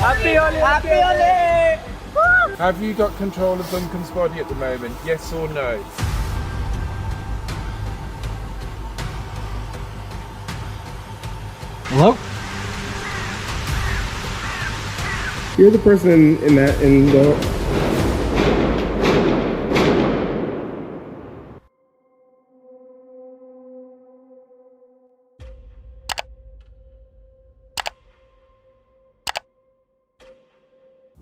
Happy Holi! Happy Holi! Have you got control of Duncan's body at the moment? Yes or no? Hello? You're the person in the...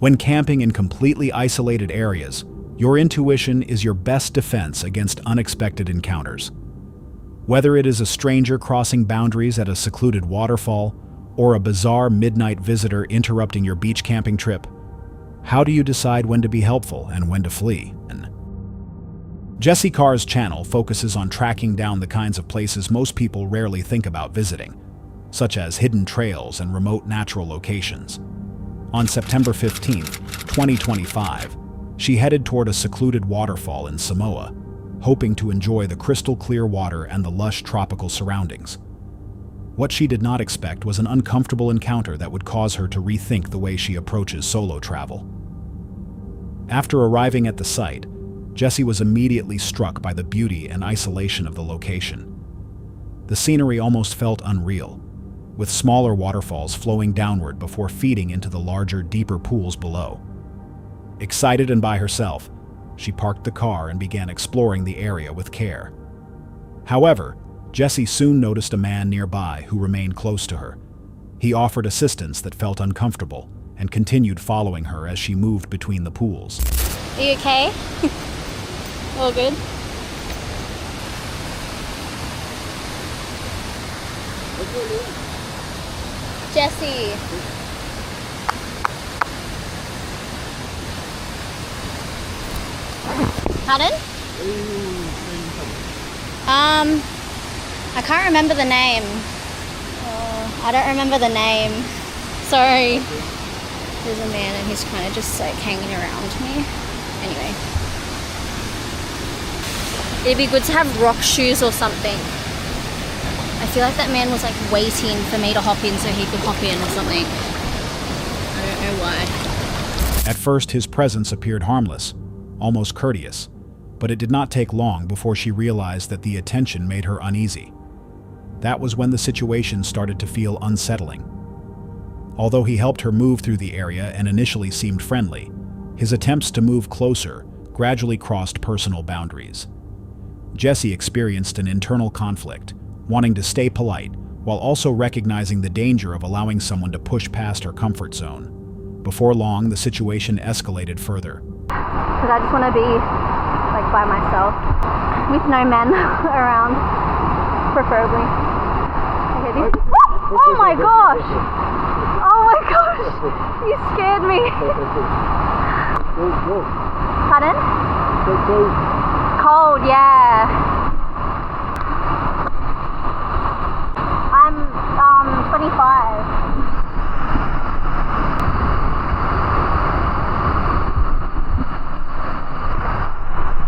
When camping in completely isolated areas, your intuition is your best defense against unexpected encounters. Whether it is a stranger crossing boundaries at a secluded waterfall or a bizarre midnight visitor interrupting your beach camping trip, how do you decide when to be helpful and when to flee? Jesse Carr's channel focuses on tracking down the kinds of places most people rarely think about visiting, such as hidden trails and remote natural locations. On September 15, 2025, she headed toward a secluded waterfall in Samoa, hoping to enjoy the crystal-clear water and the lush tropical surroundings. What she did not expect was an uncomfortable encounter that would cause her to rethink the way she approaches solo travel. After arriving at the site, Jessie was immediately struck by the beauty and isolation of the location. The scenery almost felt unreal, with smaller waterfalls flowing downward before feeding into the larger, deeper pools below. Excited and by herself, she parked the car and began exploring the area with care. However, Jessie soon noticed a man nearby who remained close to her. He offered assistance that felt uncomfortable and continued following her as she moved between the pools. Are you okay? All good? Jessie. Pardon? I can't remember the name. I don't remember the name. Sorry. There's a man and he's kind of just like hanging around me. Anyway. It'd be good to have rock shoes or something. I feel like that man was like waiting for me to hop in so he could hop in or something. I don't know why. At first, his presence appeared harmless, almost courteous, but it did not take long before she realized that the attention made her uneasy. That was when the situation started to feel unsettling. Although he helped her move through the area and initially seemed friendly, his attempts to move closer gradually crossed personal boundaries. Jessie experienced an internal conflict, wanting to stay polite, while also recognizing the danger of allowing someone to push past her comfort zone. Before long, the situation escalated further. Because I just want to be like by myself, with no men around, preferably. Okay, oh my gosh! Oh my gosh! You scared me! Pardon? Cold, yeah. I'm 25.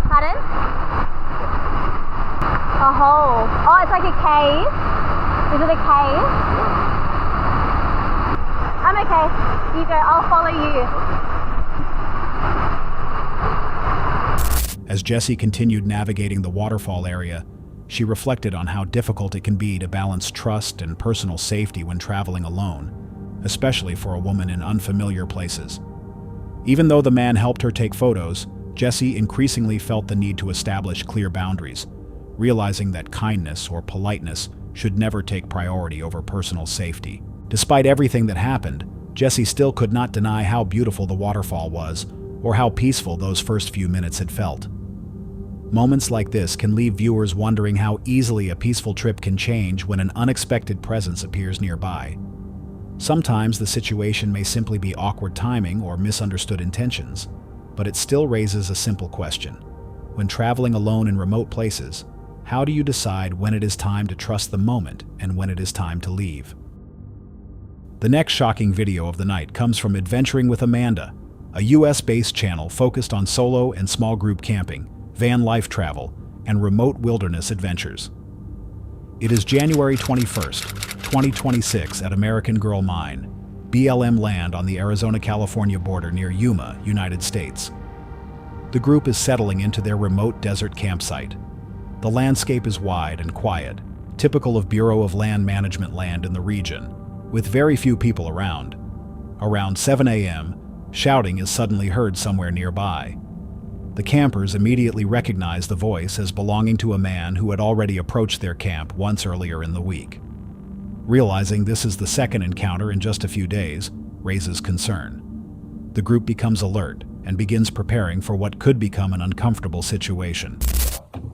Pardon? A hole. Oh, it's like a cave. Is it a cave? I'm okay. You go. I'll follow you. As Jessie continued navigating the waterfall area, she reflected on how difficult it can be to balance trust and personal safety when traveling alone, especially for a woman in unfamiliar places. Even though the man helped her take photos, Jessie increasingly felt the need to establish clear boundaries, realizing that kindness or politeness should never take priority over personal safety. Despite everything that happened, Jessie still could not deny how beautiful the waterfall was, or how peaceful those first few minutes had felt. Moments like this can leave viewers wondering how easily a peaceful trip can change when an unexpected presence appears nearby. Sometimes the situation may simply be awkward timing or misunderstood intentions, but it still raises a simple question. When traveling alone in remote places, how do you decide when it is time to trust the moment and when it is time to leave? The next shocking video of the night comes from Adventuring with Amanda, a US-based channel focused on solo and small group camping, van life travel, and remote wilderness adventures. It is January 21st, 2026 at American Girl Mine, BLM land on the Arizona-California border near Yuma, United States. The group is settling into their remote desert campsite. The landscape is wide and quiet, typical of Bureau of Land Management land in the region, with very few people around. Around 7 a.m., shouting is suddenly heard somewhere nearby. The campers immediately recognize the voice as belonging to a man who had already approached their camp once earlier in the week. Realizing this is the second encounter in just a few days raises concern. The group becomes alert and begins preparing for what could become an uncomfortable situation.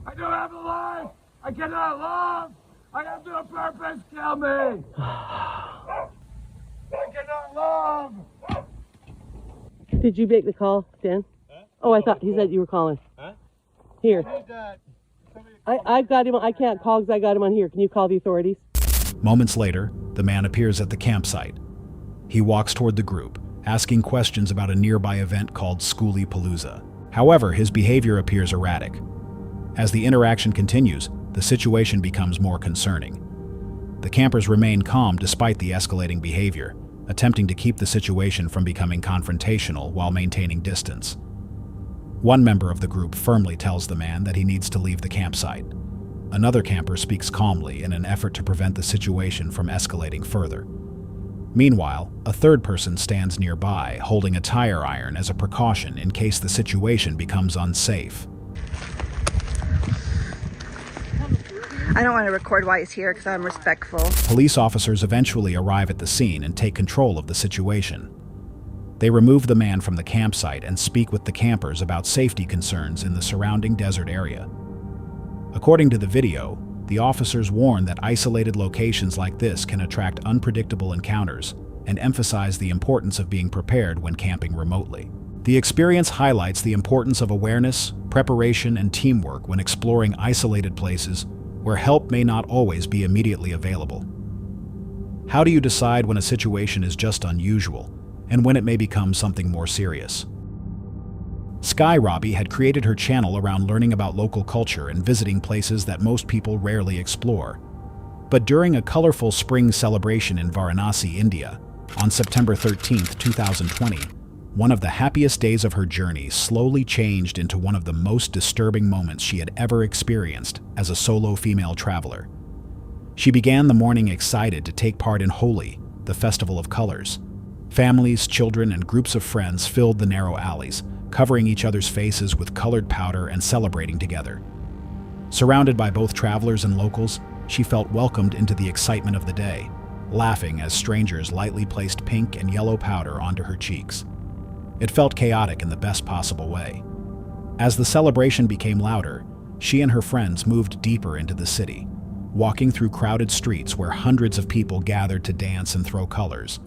I don't have a life! I cannot love! I have no purpose! Kill me! I cannot love! Did you make the call, Dan? Huh? Oh, I thought he said you were calling. Huh? Here. I I've got him. I can't call because I got him on here. Can you call the authorities? Moments later, the man appears at the campsite. He walks toward the group, asking questions about a nearby event called Schoolie Palooza. However, his behavior appears erratic. As the interaction continues, the situation becomes more concerning. The campers remain calm despite the escalating behavior, attempting to keep the situation from becoming confrontational while maintaining distance. One member of the group firmly tells the man that he needs to leave the campsite. Another camper speaks calmly in an effort to prevent the situation from escalating further. Meanwhile, a third person stands nearby, holding a tire iron as a precaution in case the situation becomes unsafe. I don't want to record while he's here because I'm respectful. Police officers eventually arrive at the scene and take control of the situation. They remove the man from the campsite and speak with the campers about safety concerns in the surrounding desert area. According to the video, the officers warn that isolated locations like this can attract unpredictable encounters and emphasize the importance of being prepared when camping remotely. The experience highlights the importance of awareness, preparation, and teamwork when exploring isolated places where help may not always be immediately available. How do you decide when a situation is just unusual and when it may become something more serious? Sky Robbie had created her channel around learning about local culture and visiting places that most people rarely explore. But during a colorful spring celebration in Varanasi, India, on September 13, 2020, one of the happiest days of her journey slowly changed into one of the most disturbing moments she had ever experienced as a solo female traveler. She began the morning excited to take part in Holi, the festival of colors. Families, children, and groups of friends filled the narrow alleys, covering each other's faces with colored powder and celebrating together. Surrounded by both travelers and locals, she felt welcomed into the excitement of the day, laughing as strangers lightly placed pink and yellow powder onto her cheeks. It felt chaotic in the best possible way. As the celebration became louder, she and her friends moved deeper into the city, walking through crowded streets where hundreds of people gathered to dance and throw colors.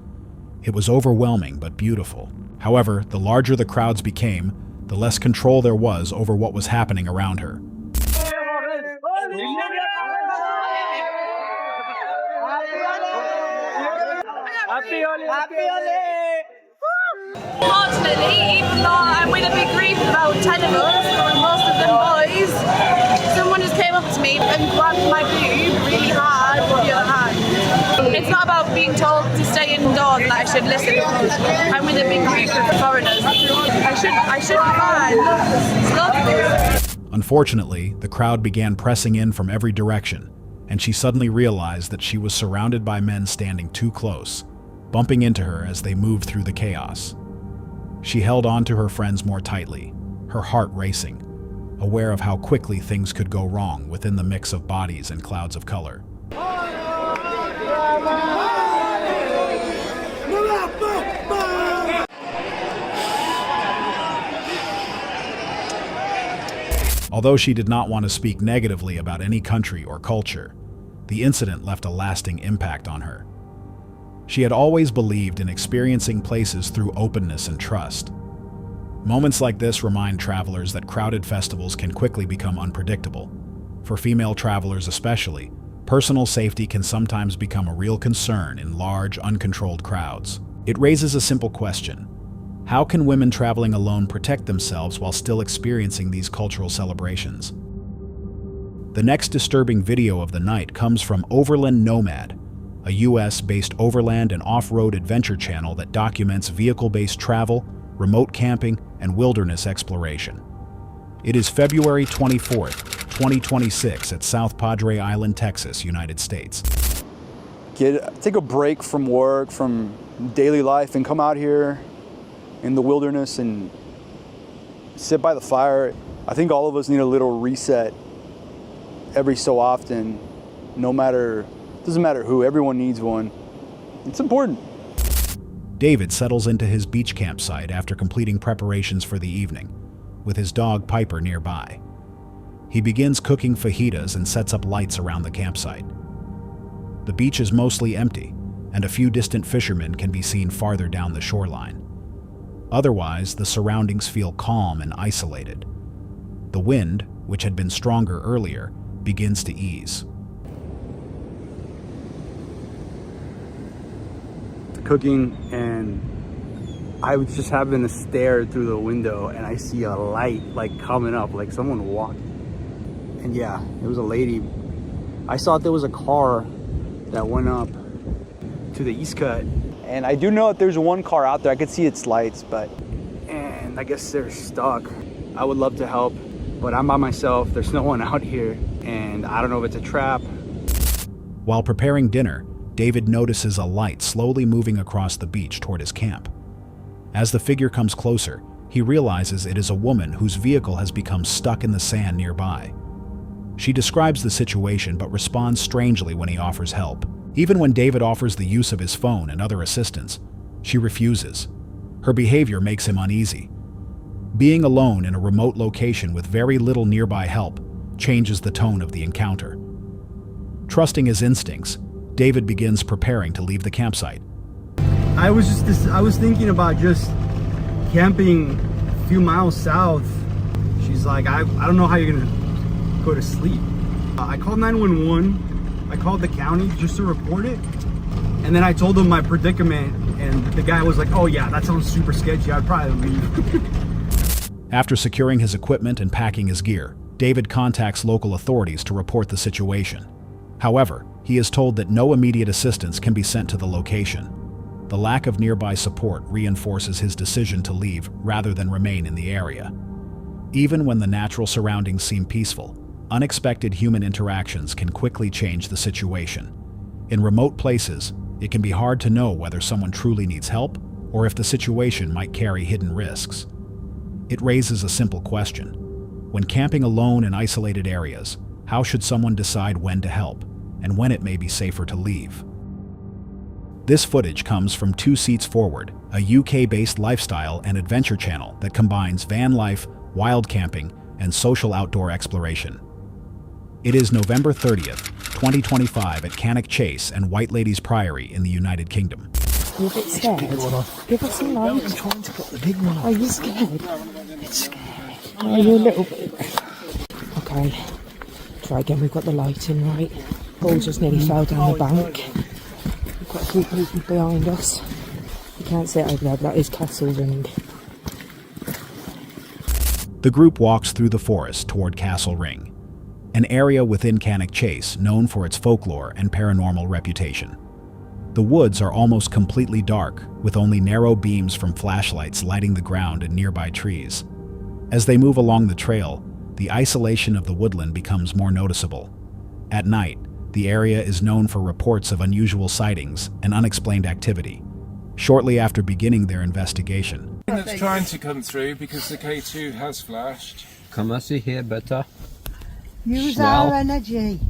It was overwhelming but beautiful. However, the larger the crowds became, the less control there was over what was happening around her. Unfortunately, even though I'm with a big group of about 10 of us, most of them boys, someone just came up to me and grabbed my boob really hard with the other hand. It's not about being told to stay indoors and that I should listen. I'm with a big group of foreigners. I should be fine. Unfortunately, the crowd began pressing in from every direction, and she suddenly realized that she was surrounded by men standing too close, bumping into her as they moved through the chaos. She held on to her friends more tightly, her heart racing, aware of how quickly things could go wrong within the mix of bodies and clouds of color. Although she did not want to speak negatively about any country or culture, the incident left a lasting impact on her. She had always believed in experiencing places through openness and trust. Moments like this remind travelers that crowded festivals can quickly become unpredictable. For female travelers especially, personal safety can sometimes become a real concern in large, uncontrolled crowds. It raises a simple question. How can women traveling alone protect themselves while still experiencing these cultural celebrations? The next disturbing video of the night comes from Overland Nomad, a US-based overland and off-road adventure channel that documents vehicle-based travel, remote camping, and wilderness exploration. It is February 24th, 2026 at South Padre Island, Texas, United States. Take a break from work, from daily life, and come out here in the wilderness and sit by the fire. I think all of us need a little reset every so often, doesn't matter who, everyone needs one. It's important. David settles into his beach campsite after completing preparations for the evening, with his dog Piper nearby. He begins cooking fajitas and sets up lights around the campsite. The beach is mostly empty, and a few distant fishermen can be seen farther down the shoreline. Otherwise, the surroundings feel calm and isolated. The wind, which had been stronger earlier, begins to ease. Cooking, and I was just having to stare through the window, and I see a light like coming up, like someone walking. And yeah, it was a lady. I saw there was a car that went up to the East Cut, and I do know that there's one car out there. I could see its lights, and I guess they're stuck. I would love to help, but I'm by myself. There's no one out here, and I don't know if it's a trap. While preparing dinner, David notices a light slowly moving across the beach toward his camp. As the figure comes closer, he realizes it is a woman whose vehicle has become stuck in the sand nearby. She describes the situation but responds strangely when he offers help. Even when David offers the use of his phone and other assistance, she refuses. Her behavior makes him uneasy. Being alone in a remote location with very little nearby help changes the tone of the encounter. Trusting his instincts, David begins preparing to leave the campsite. I was thinking about just camping a few miles south. She's like, I don't know how you're gonna go to sleep. I called 911. I called the county just to report it. And then I told them my predicament, and the guy was like, oh yeah, that sounds super sketchy. I'd probably leave. After securing his equipment and packing his gear, David contacts local authorities to report the situation. However, he is told that no immediate assistance can be sent to the location. The lack of nearby support reinforces his decision to leave rather than remain in the area. Even when the natural surroundings seem peaceful, unexpected human interactions can quickly change the situation. In remote places, it can be hard to know whether someone truly needs help or if the situation might carry hidden risks. It raises a simple question. When camping alone in isolated areas, how should someone decide when to help and when it may be safer to leave? This footage comes from 2 Seats Forward, a UK-based lifestyle and adventure channel that combines van life, wild camping, and social outdoor exploration. It is November 30th, 2025 at Cannock Chase and White Ladies Priory in the United Kingdom. You're a bit scared? Give us a light. I'm trying to put the big one on. Are you scared? It's scary. Are you a little bit? Okay. Try again, we've got the lighting right. Paul just nearly fell down the bank. We've got a few people behind us. You can't see it over there, but that is Castle Ring. The group walks through the forest toward Castle Ring, an area within Cannock Chase known for its folklore and paranormal reputation. The woods are almost completely dark, with only narrow beams from flashlights lighting the ground and nearby trees. As they move along the trail, the isolation of the woodland becomes more noticeable. At night, the area is known for reports of unusual sightings and unexplained activity. Shortly after beginning their investigation, that's trying to come through because the K2 has flashed. Can I see here better? Use our energy.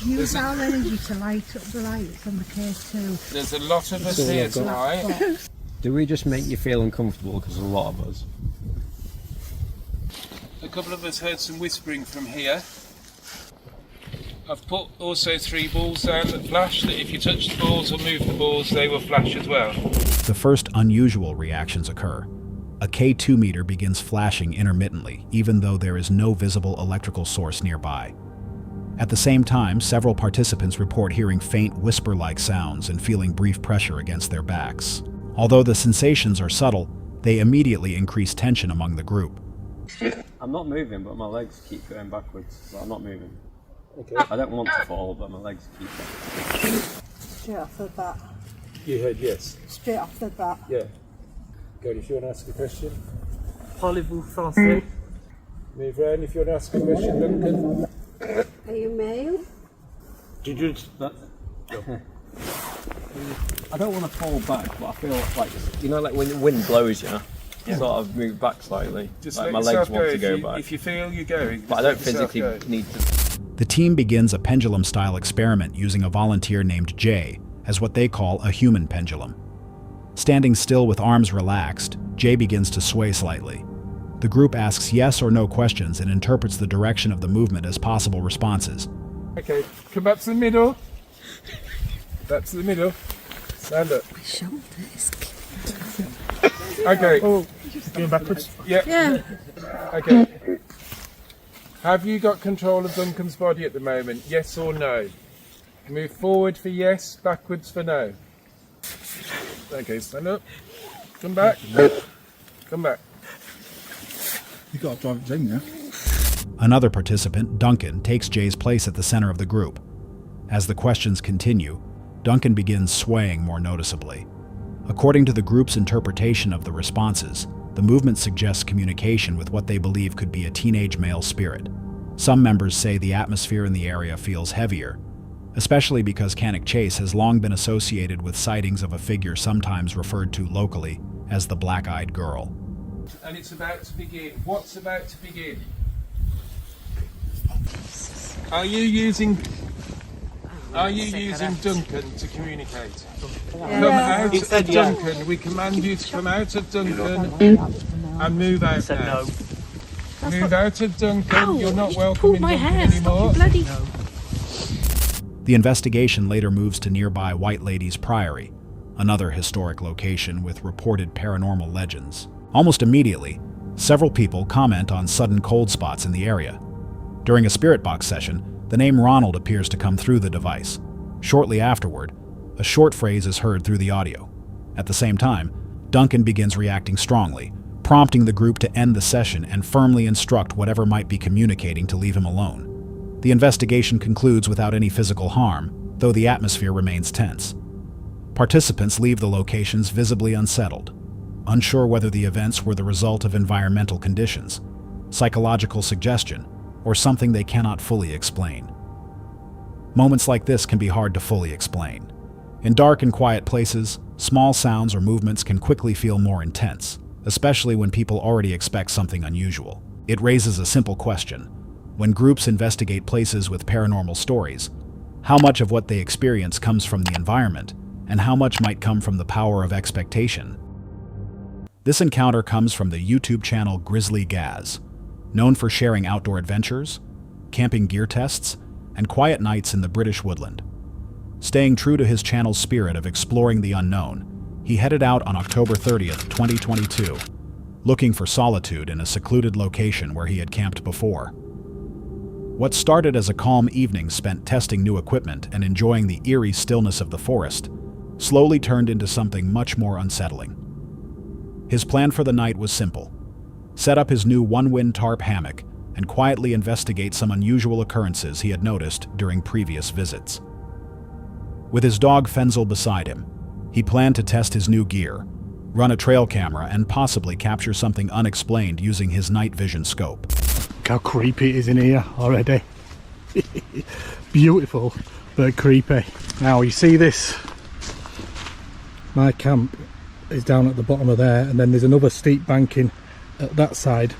Use our energy to light up the lights on the K2. There's a lot of us here tonight. Do we just make you feel uncomfortable because there's a lot of us? A couple of us heard some whispering from here. I've put also 3 balls down that flash, that if you touch the balls or move the balls, they will flash as well. the first unusual reactions occur. A K2 meter begins flashing intermittently, even though there is no visible electrical source nearby. At the same time, several participants report hearing faint whisper-like sounds and feeling brief pressure against their backs. Although the sensations are subtle, they immediately increase tension among the group. I'm not moving, but my legs keep going backwards, but I'm not moving. Okay. I don't want to fall, but my legs keep going. Straight off the bat. You heard yes. Straight off the bat. Yeah. Go on, if you want to ask a question. Parlez-vous français? Move round if you want to ask a question, Duncan. Are you male? Did you just... I don't want to fall back, but I feel like, you know, like when the wind blows you, sort of move back slightly. Just like let my legs yourself want to go if back. If you feel you're going. But I don't physically need to. The team begins a pendulum-style experiment using a volunteer named Jay as what they call a human pendulum. Standing still with arms relaxed, Jay begins to sway slightly. The group asks yes or no questions and interprets the direction of the movement as possible responses. Okay, come back to the middle. Back to the middle. Stand up. My shoulders. Okay. Oh, going backwards? Yeah. Okay. Have you got control of Duncan's body at the moment? Yes or no? Move forward for yes, backwards for no. Okay, stand up. Come back. Come back. You got to drive it in now. Another participant, Duncan, takes Jay's place at the center of the group. As the questions continue, Duncan begins swaying more noticeably. According to the group's interpretation of the responses, the movement suggests communication with what they believe could be a teenage male spirit. Some members say the atmosphere in the area feels heavier, especially because Cannock Chase has long been associated with sightings of a figure sometimes referred to locally as the Black-Eyed Girl. And it's about to begin. What's about to begin? Are you using Duncan to communicate? Come out of Duncan. We command you to come out of Duncan and move out now. Move out of Duncan. You're not welcome in Duncan anymore. The investigation later moves to nearby White Lady's Priory, another historic location with reported paranormal legends. Almost immediately, several people comment on sudden cold spots in the area. During a spirit box session, the name Ronald appears to come through the device. Shortly afterward, a short phrase is heard through the audio. At the same time, Duncan begins reacting strongly, prompting the group to end the session and firmly instruct whatever might be communicating to leave him alone. The investigation concludes without any physical harm, though the atmosphere remains tense. Participants leave the locations visibly unsettled, unsure whether the events were the result of environmental conditions, psychological suggestion, or something they cannot fully explain. Moments like this can be hard to fully explain. In dark and quiet places, small sounds or movements can quickly feel more intense, especially when people already expect something unusual. It raises a simple question. When groups investigate places with paranormal stories, how much of what they experience comes from the environment, and how much might come from the power of expectation? This encounter comes from the YouTube channel Grizzly Gaz, known for sharing outdoor adventures, camping gear tests, and quiet nights in the British woodland. Staying true to his channel's spirit of exploring the unknown, he headed out on October 30th, 2022, looking for solitude in a secluded location where he had camped before. What started as a calm evening spent testing new equipment and enjoying the eerie stillness of the forest slowly turned into something much more unsettling. His plan for the night was simple: set up his new one-wind tarp hammock and quietly investigate some unusual occurrences he had noticed during previous visits. With his dog Fenzel beside him, he planned to test his new gear, run a trail camera, and possibly capture something unexplained using his night vision scope. Look how creepy it is in here already. Beautiful, but creepy. Now you see this? My camp is down at the bottom of there, and then there's another steep banking at that side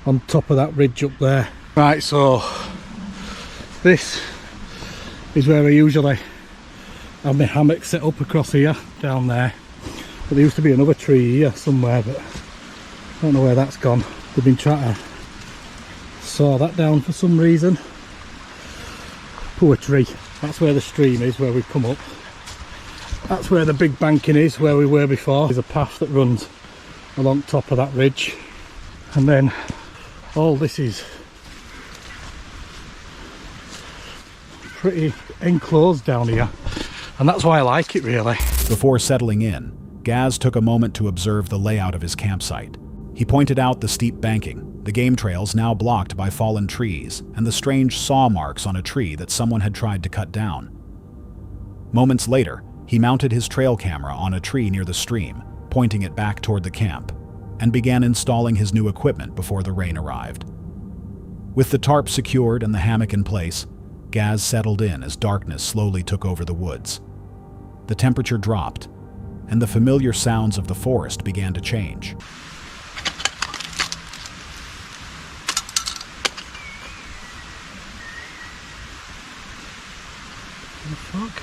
on top of that ridge up there. Right, so this is where I usually have my hammock set up across here, down there. But there used to be another tree here somewhere, but I don't know where that's gone. They've been trying to saw that down for some reason. Poor tree. That's where the stream is, where we've come up. That's where the big banking is, where we were before. There's a path that runs along top of that ridge, and then all this is pretty enclosed down here, and that's why I like it, really. Before settling in, Gaz took a moment to observe the layout of his campsite. He pointed out the steep banking, the game trails now blocked by fallen trees, and the strange saw marks on a tree that someone had tried to cut down. Moments later, He mounted his trail camera on a tree near the stream, pointing it back toward the camp, and began installing his new equipment before the rain arrived. With the tarp secured and the hammock in place, Gaz settled in as darkness slowly took over the woods. The temperature dropped, and the familiar sounds of the forest began to change. What the fuck?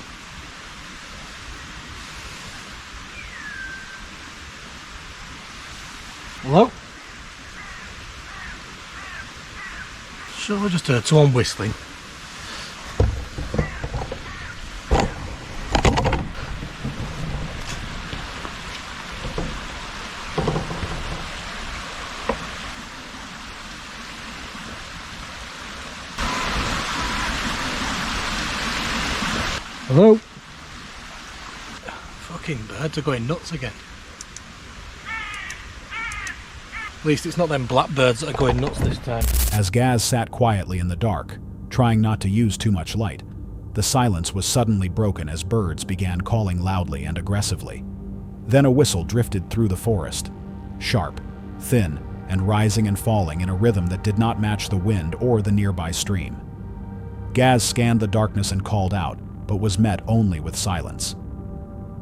Hello? Sure, I just heard someone whistling. Hello? Fucking birds are going nuts again. At least it's not them blackbirds that are going nuts this time. As Gaz sat quietly in the dark, trying not to use too much light, the silence was suddenly broken as birds began calling loudly and aggressively. Then a whistle drifted through the forest, sharp, thin, and rising and falling in a rhythm that did not match the wind or the nearby stream. Gaz scanned the darkness and called out, but was met only with silence.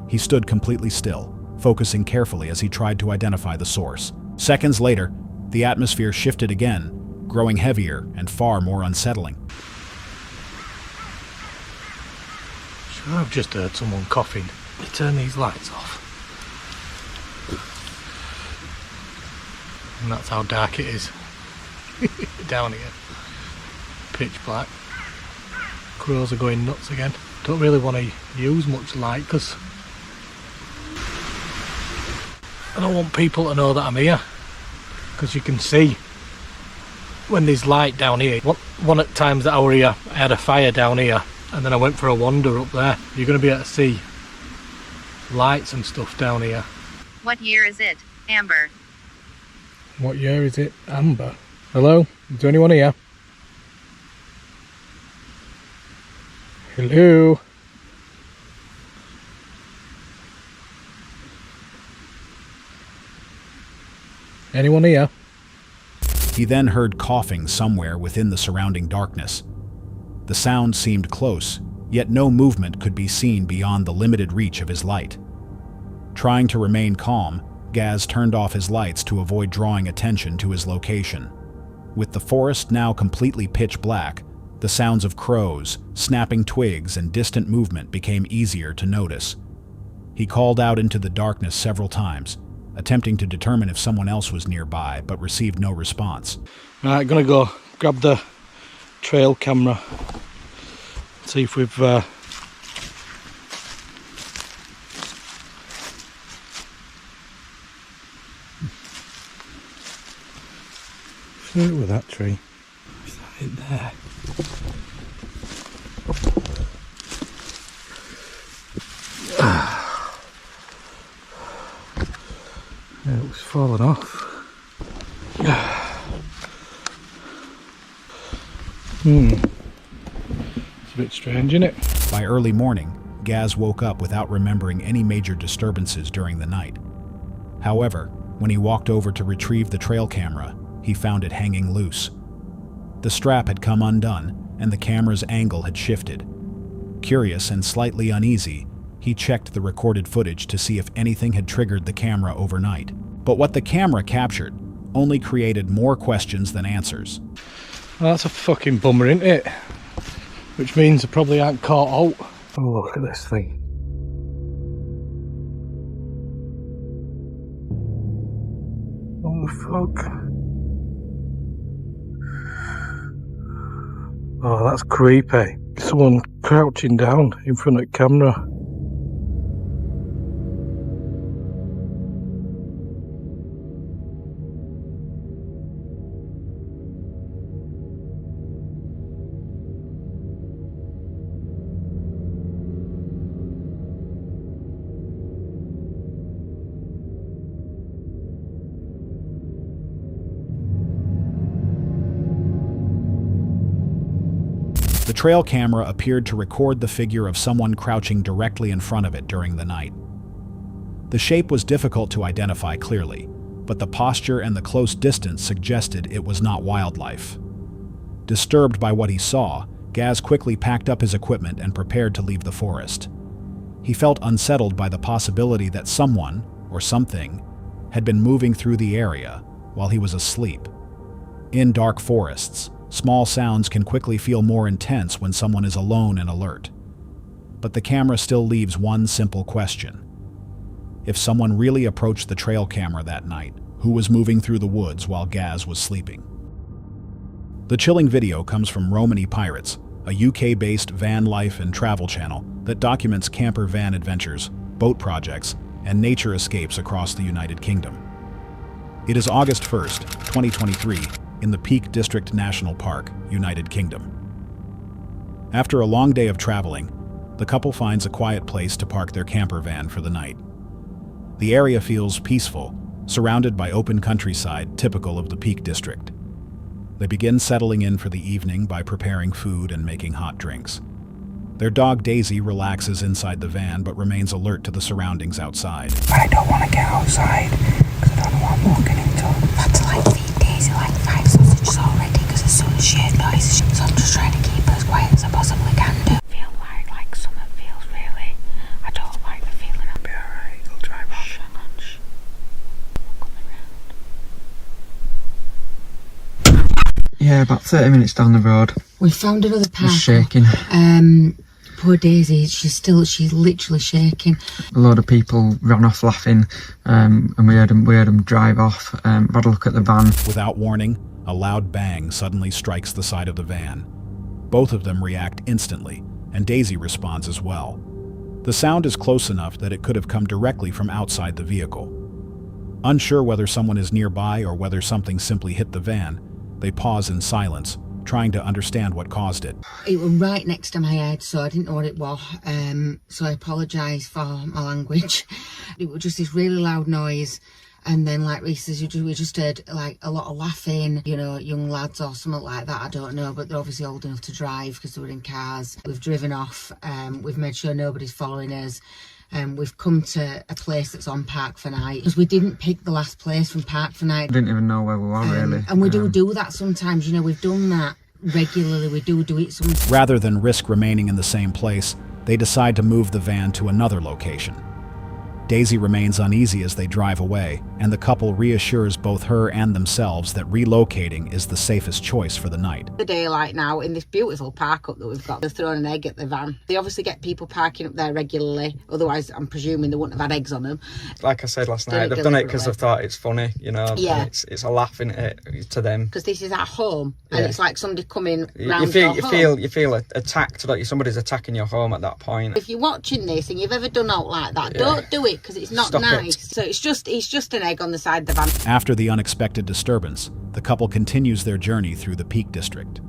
He stood completely still, focusing carefully as he tried to identify the source. Seconds later, the atmosphere shifted again, growing heavier and far more unsettling. Sure, I've just heard someone coughing. Let me turn these lights off. And that's how dark it is. Down here. Pitch black. Crows are going nuts again. Don't really want to use much light because I don't want people to know that I'm here, because you can see when there's light down here. One at times that I were here, I had a fire down here and then I went for a wander up there. You're going to be able to see lights and stuff down here. What year is it, Amber? What year is it, Amber? Hello? Is there anyone here? Hello? Anyone here? He then heard coughing somewhere within the surrounding darkness. The sound seemed close, yet no movement could be seen beyond the limited reach of his light. Trying to remain calm, Gaz turned off his lights to avoid drawing attention to his location. With the forest now completely pitch black, the sounds of crows, snapping twigs, and distant movement became easier to notice. He called out into the darkness several times, attempting to determine if someone else was nearby, but received no response. Right, gonna go grab the trail camera, see if we've with that tree. Is that it there? Yeah, it was falling off. It's a bit strange, isn't it? By early morning, Gaz woke up without remembering any major disturbances during the night. However, when he walked over to retrieve the trail camera, he found it hanging loose. The strap had come undone, and the camera's angle had shifted. Curious and slightly uneasy, he checked the recorded footage to see if anything had triggered the camera overnight. But what the camera captured only created more questions than answers. Well, that's a fucking bummer, isn't it? Which means I probably aren't caught out. Oh, look at this thing. Oh, fuck. Oh, that's creepy. Someone crouching down in front of the camera. The trail camera appeared to record the figure of someone crouching directly in front of it during the night. The shape was difficult to identify clearly, but the posture and the close distance suggested it was not wildlife. Disturbed by what he saw, Gaz quickly packed up his equipment and prepared to leave the forest. He felt unsettled by the possibility that someone, or something, had been moving through the area while he was asleep. In dark forests, small sounds can quickly feel more intense when someone is alone and alert. But the camera still leaves one simple question. If someone really approached the trail camera that night, who was moving through the woods while Gaz was sleeping? The chilling video comes from Romany Pirates, a UK-based van life and travel channel that documents camper van adventures, boat projects, and nature escapes across the United Kingdom. It is August 1st, 2023, in the Peak District National Park, United Kingdom. After a long day of traveling, the couple finds a quiet place to park their camper van for the night. The area feels peaceful, surrounded by open countryside typical of the Peak District. They begin settling in for the evening by preparing food and making hot drinks. Their dog Daisy relaxes inside the van but remains alert to the surroundings outside. But I don't want to get outside because I don't know what I'm walking into. I've had to feed Daisy 5 sausages already because there's so much shit noise. So I'm just trying to keep her as quiet as I possibly can do. I feel like summer feels really. I don't like the feeling. I'll be alright. I'll drive off. Lunch. Yeah, about 30 minutes down the road. We found another park. Just shaking. Poor Daisy, she's literally shaking. A load of people ran off laughing, and we heard them drive off. Had a look at the van. Without warning, a loud bang suddenly strikes the side of the van. Both of them react instantly, and Daisy responds as well. The sound is close enough that it could have come directly from outside the vehicle. Unsure whether someone is nearby or whether something simply hit the van, they pause in silence, trying to understand what caused it. It was right next to my head, so I didn't know what it was. So I apologise for my language. It was just this really loud noise. And then, like Reece says, we just heard a lot of laughing, young lads or something like that. I don't know, but they're obviously old enough to drive because they were in cars. We've driven off. We've made sure nobody's following us. We've come to a place that's on Park for Night because we didn't pick the last place from Park for Night. Didn't even know where we were really. And we do that sometimes. We've done that regularly. We do it sometimes. Rather than risk remaining in the same place, they decide to move the van to another location. Daisy remains uneasy as they drive away, and the couple reassures both her and themselves that relocating is the safest choice for the night. The daylight now in this beautiful park up that we've got. They've thrown an egg at the van. They obviously get people parking up there regularly, otherwise I'm presuming they wouldn't have had eggs on them. Like I said last night, they've done it because they've thought it's funny, Yeah. It's a laugh in it to them. Because this is at home, and it's like somebody coming round you feel attacked, like somebody's attacking your home at that point. If you're watching this and you've ever done out like that, don't do it because it's not Stop nice. it. So it's just an egg on the side of the van. After the unexpected disturbance, the couple continues their journey through the Peak District.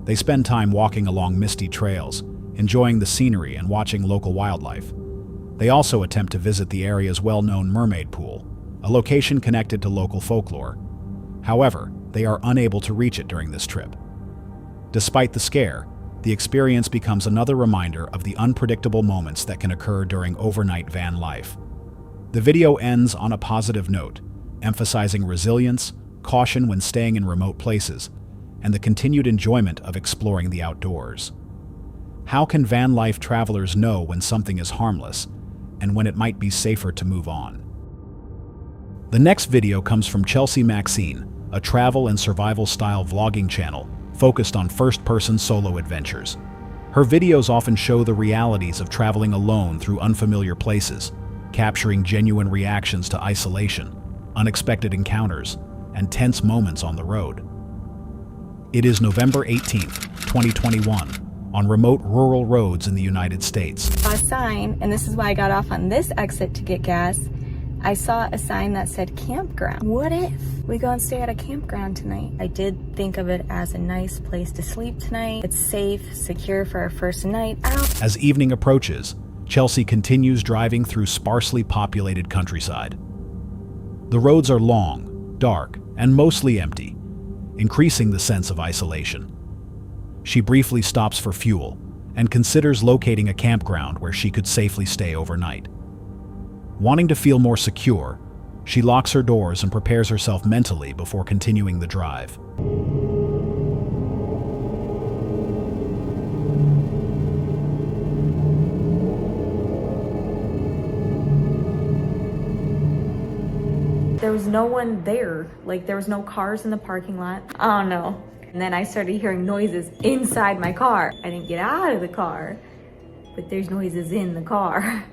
They spend time walking along misty trails, enjoying the scenery and watching local wildlife. They also attempt to visit the area's well-known mermaid pool, a location connected to local folklore. However, they are unable to reach it during this trip. Despite the scare, the experience becomes another reminder of the unpredictable moments that can occur during overnight van life. The video ends on a positive note, emphasizing resilience, caution when staying in remote places, and the continued enjoyment of exploring the outdoors. How can van life travelers know when something is harmless and when it might be safer to move on? The next video comes from Chelsea Maxine, a travel and survival-style vlogging channel focused on first-person solo adventures. Her videos often show the realities of traveling alone through unfamiliar places, capturing genuine reactions to isolation, unexpected encounters, and tense moments on the road. It is November 18th, 2021, on remote rural roads in the United States. A sign, and this is why I got off on this exit to get gas. I saw a sign that said campground. What if we go and stay at a campground tonight? I did think of it as a nice place to sleep tonight. It's safe, secure for our first night out. As evening approaches, Chelsea continues driving through sparsely populated countryside. The roads are long, dark, and mostly empty, increasing the sense of isolation. She briefly stops for fuel and considers locating a campground where she could safely stay overnight. Wanting to feel more secure, she locks her doors and prepares herself mentally before continuing the drive. There was no one there. Like, there was no cars in the parking lot. I don't know. And then I started hearing noises inside my car. I didn't get out of the car, but there's noises in the car.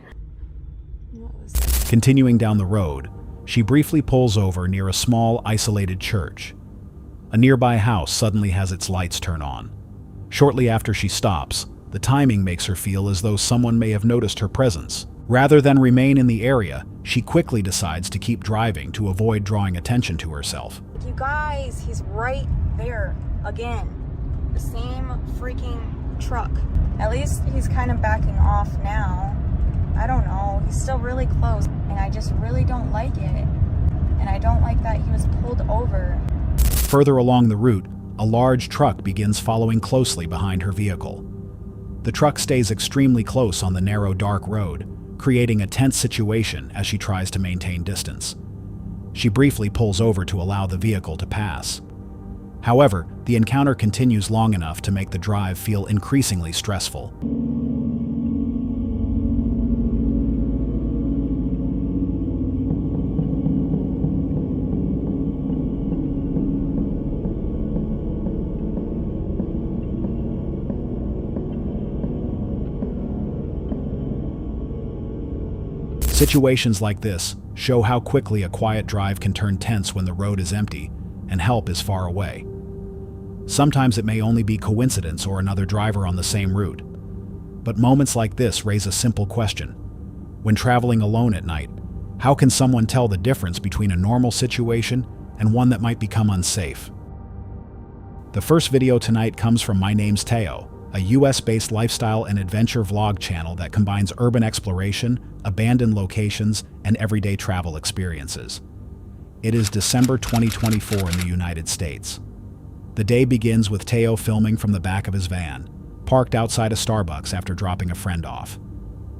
Continuing down the road, she briefly pulls over near a small, isolated church. A nearby house suddenly has its lights turn on. Shortly after she stops, the timing makes her feel as though someone may have noticed her presence. Rather than remain in the area, she quickly decides to keep driving to avoid drawing attention to herself. You guys, he's right there again. The same freaking truck. At least he's kind of backing off now. I don't know, he's still really close, and I just really don't like it. And I don't like that he was pulled over. Further along the route, a large truck begins following closely behind her vehicle. The truck stays extremely close on the narrow, dark road, creating a tense situation as she tries to maintain distance. She briefly pulls over to allow the vehicle to pass. However, the encounter continues long enough to make the drive feel increasingly stressful. Situations like this show how quickly a quiet drive can turn tense when the road is empty and help is far away. Sometimes it may only be coincidence or another driver on the same route. But moments like this raise a simple question. When traveling alone at night, how can someone tell the difference between a normal situation and one that might become unsafe? The first video tonight comes from My Name's Teo, a US-based lifestyle and adventure vlog channel that combines urban exploration, abandoned locations, and everyday travel experiences. It is December 2024 in the United States. The day begins with Teo filming from the back of his van, parked outside a Starbucks after dropping a friend off.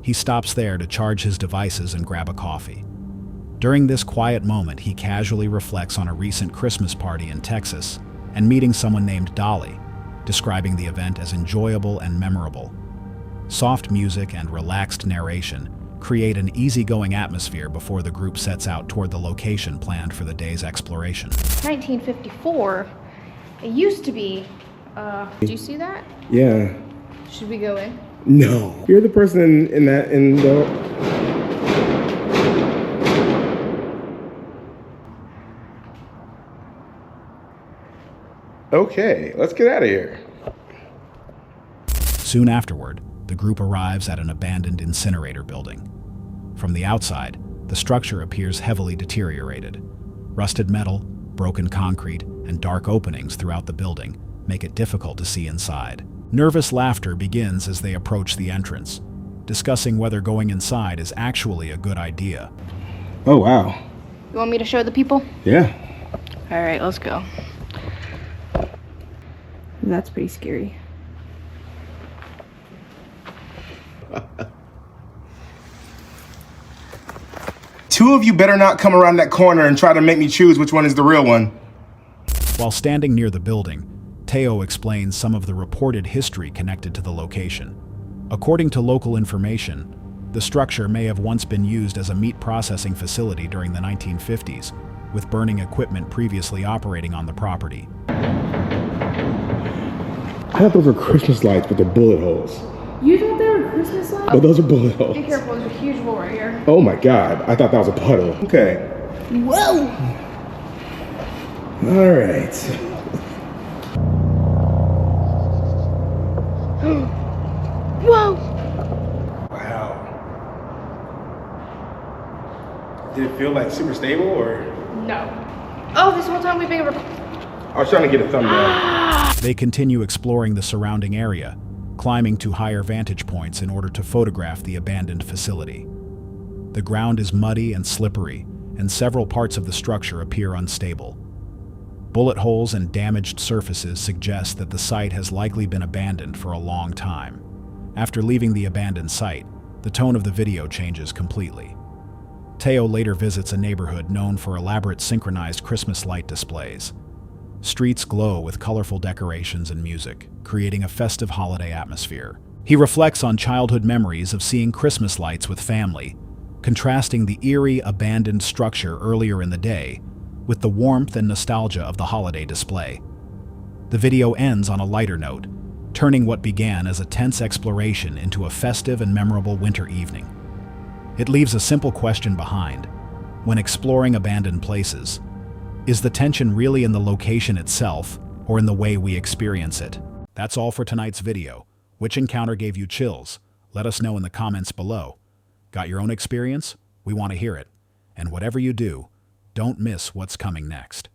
He stops there to charge his devices and grab a coffee. During this quiet moment, he casually reflects on a recent Christmas party in Texas and meeting someone named Dolly, describing the event as enjoyable and memorable. Soft music and relaxed narration create an easygoing atmosphere before the group sets out toward the location planned for the day's exploration. 1954. It used to be. Do you see that? Yeah. Should we go in? No. You're the person in the... Okay, let's get out of here. Soon afterward, the group arrives at an abandoned incinerator building. From the outside, the structure appears heavily deteriorated. Rusted metal, broken concrete, and dark openings throughout the building make it difficult to see inside. Nervous laughter begins as they approach the entrance, discussing whether going inside is actually a good idea. Oh, wow. You want me to show the people? Yeah. All right, let's go. That's pretty scary. Two of you better not come around that corner and try to make me choose which one is the real one. While standing near the building, Teo explains some of the reported history connected to the location. According to local information, the structure may have once been used as a meat processing facility during the 1950s, with burning equipment previously operating on the property. I thought those were Christmas lights, but they're bullet holes. You thought they were Christmas lights? But those are bullet holes. Be careful, there's a huge hole right here. Oh my God, I thought that was a puddle. Okay. Whoa! All right. Whoa! Wow. Did it feel like super stable or? No. Oh, this whole time we've been... I was trying to get a thumbnail. They continue exploring the surrounding area, climbing to higher vantage points in order to photograph the abandoned facility. The ground is muddy and slippery, and several parts of the structure appear unstable. Bullet holes and damaged surfaces suggest that the site has likely been abandoned for a long time. After leaving the abandoned site, the tone of the video changes completely. Teo later visits a neighborhood known for elaborate synchronized Christmas light displays. Streets glow with colorful decorations and music, creating a festive holiday atmosphere. He reflects on childhood memories of seeing Christmas lights with family, contrasting the eerie, abandoned structure earlier in the day with the warmth and nostalgia of the holiday display. The video ends on a lighter note, turning what began as a tense exploration into a festive and memorable winter evening. It leaves a simple question behind. When exploring abandoned places, is the tension really in the location itself or in the way we experience it? That's all for tonight's video. Which encounter gave you chills? Let us know in the comments below. Got your own experience? We want to hear it. And whatever you do, don't miss what's coming next.